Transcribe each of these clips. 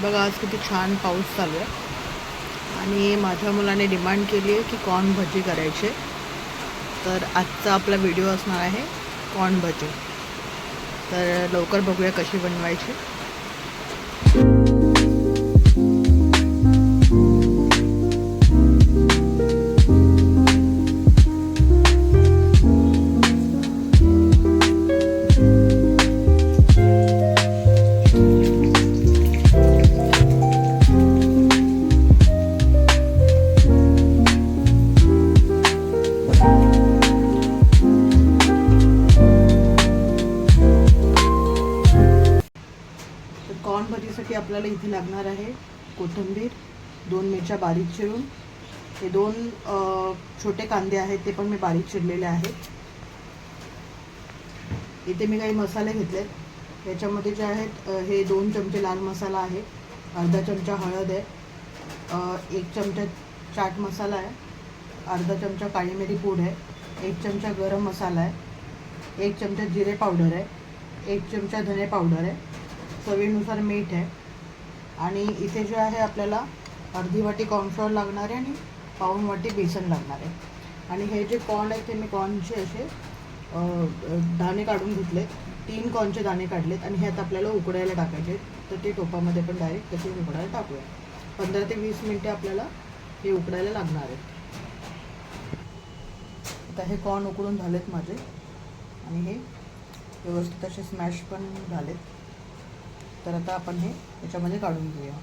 बघा आज किती छान पाऊस चालू आहे आणि माझ्या मुलाने डिमांड केली आहे की कॉर्न भजी करायचे. तर आजचा आपला व्हिडिओ असणार आहे कॉर्न भजी. तर लवकर बघूया कशी बनवायची. कॉर्न भजीसाठी आपल्याला इथे लागणार आहे कोथिंबीर, 2 मिरच्या बारीक चिरून, हे 2 छोटे कांदे आहेत ते पण मी बारीक चिरलेले आहेत. इथे मी काही मसाले घेतलेत. याच्यामध्ये जे आहेत हे 2 चमचे लाल मसाला आहे, अर्धा चमचा हळद आहे, 1 चमचा चाट मसाला आहे, अर्धा चमचा काळी मिरी पूड आहे, 1 चमचा गरम मसाला आहे, 1 चमचा जिरे पावडर आहे, 1 चमचा धने पावडर आहे, चवीनुसार मीठ आहे. आणि इथे जे आहे आपल्याला अर्धी वाटी कॉर्नफ्लोअर लागणार आहे आणि पाऊण वाटी बेसन लागणार आहे. आणि हे जे कॉर्न आहे ते मी कॉर्नचे असे दाणे काढून घेतले, 3 कॉर्नचे दाणे काढलेत आणि हे आता आपल्याला उकडायला टाकायचे. तर ते टोपामध्ये पण डायरेक्ट तसे उकडायला टाकूया. 15 ते 20 मिनटे आपल्याला हे उकडायला लागणार आहे. आता हे कॉर्न उकडून झालेत माझे आणि हे व्यवस्थित असे स्मॅश पण झालेत. तर आता आपण हे याच्यामध्ये काढून घेऊया.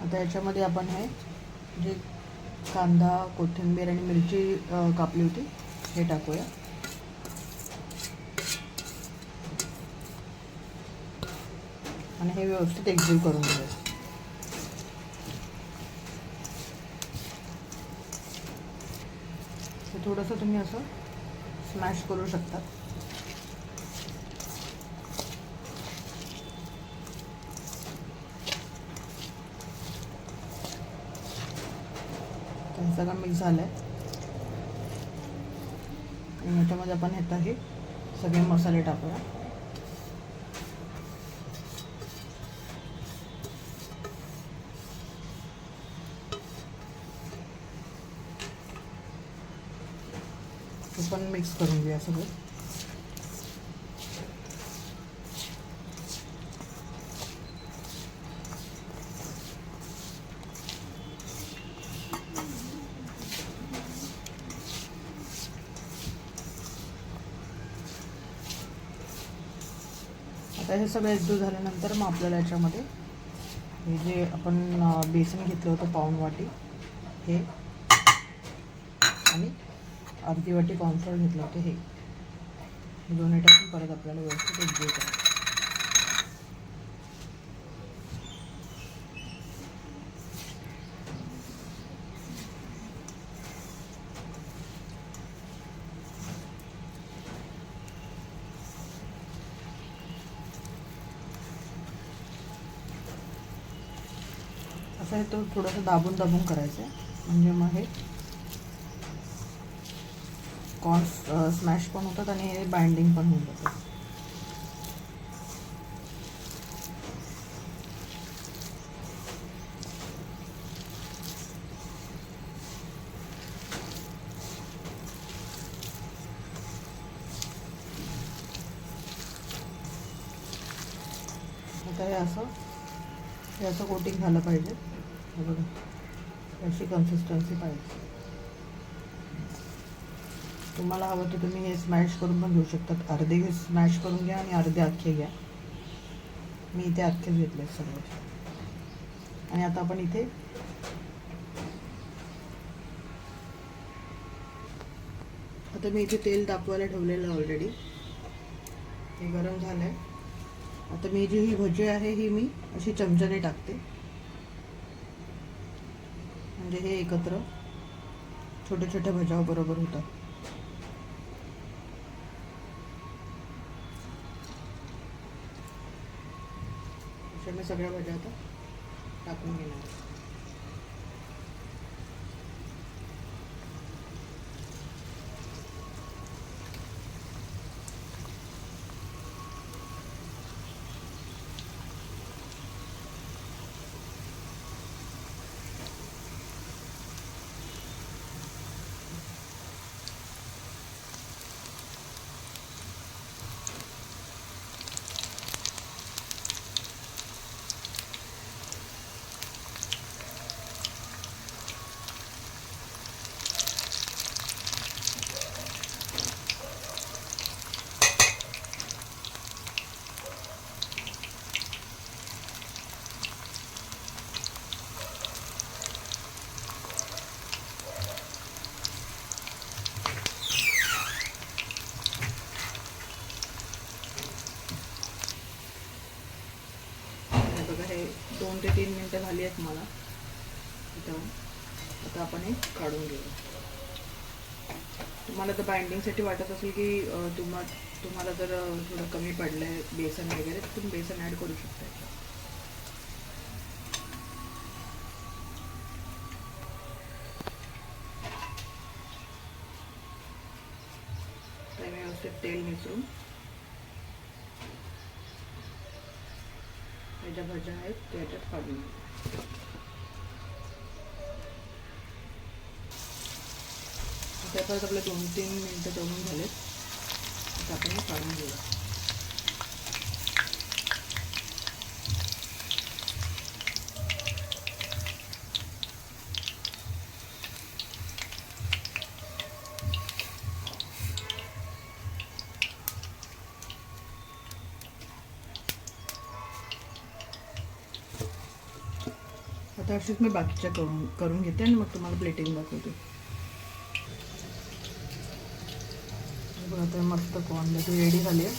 आता याच्यामध्ये आपण हे जे कांदा, कोथिंबीर आणि मिरची कापली होती हे टाकूया. आणि हे व्यवस्थित एकजीव करून घेऊया. हे थोडंसं तुम्ही असं स्मॅश करू शकता. हे सगळं मिक्स झालं आहे आणि याच्यामध्ये आपण आता हे सगळे मसाले टाकूया. ते पण मिक्स करून घेऊया सगळं. आता हे सगळं एकजीव झाल्यानंतर मग आपल्याला याच्यामध्ये हे जे आपण बेसन घेतलं होतं पाऊण वाटी हे आणि अर्धी वाटी कॉर्नफ्लोअर घेतलं होतं हे दोन्ही टाकून परत आपल्याला व्यवस्थित एकजीव करायचं. असं हे तो थोडंसं दाबून दाबून करायचं आहे म्हणजे मग हे कॉर्न स्मॅश पण होतात आणि हे बाइंडिंग पण होऊन जातं. आता हे असं कोटिंग झालं पाहिजे. हे बघा अशी कन्सिस्टन्सी पाहिजे. तुम्हाला हवं तर तुम्ही हे स्मॅश करून पण घेऊ शकतात. अर्धे स्मॅश करून घ्या आणि अर्धे अख्खे घ्या. मी इथे अख्खेच घेतले सर्व. आणि आता आपण इथे मी इथे तेल तापवायला ठेवलेलं ऑलरेडी. हे गरम झालं आहे. आता मी जी ही भजी आहे ही मी अशी चमच्याने टाकते म्हणजे हे एकत्र छोट्या छोट्या भज्या बरोबर होतात. अशा मी सगळ्या भज्या आता टाकून घेणार आहे. बघा हे 2 ते 3 मिनटं झाली आहेत मला इथं. आता आपण हे काढून घेऊया. तुम्हाला तर बाइंडिंगसाठी वाटत असेल की तुम्हाला जर थोडं कमी पडलं आहे बेसन वगैरे तर तुम्ही बेसन ॲड करू शकता. तर मी व्यवस्थित तेल मिसळून ज्या भाज्या आहेत त्या याच्यात काढून त्याच्यात आपले 2-3 मिनटं तळून झालेत. आता आपण हे काढून घेऊया. आता अशीच मी बाकीच्या करून घेते आणि मग तुम्हाला प्लेटिंग दाखवते. आता मस्त कॉर्नची रेडी झाली आहे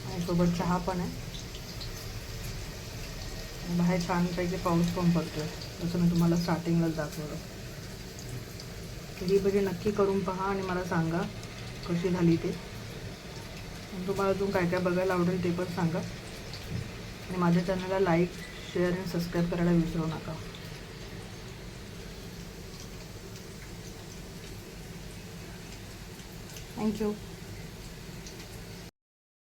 आणि सोबत चहा पण आहे. बाहेर छानपैकी पाऊस पण पडतोय जसं मी तुम्हाला स्टार्टिंगलाच दाखवलं. ही भजी नक्की करून पहा आणि मला सांगा कशी झाली ते. तुम्हाला अजून काय काय बघायला आवडेल ते पण सांगा. आणि माझ्या चॅनलला लाईक, शेअर आणि सबस्क्राईब करायला विसरू नका. थँक्यू.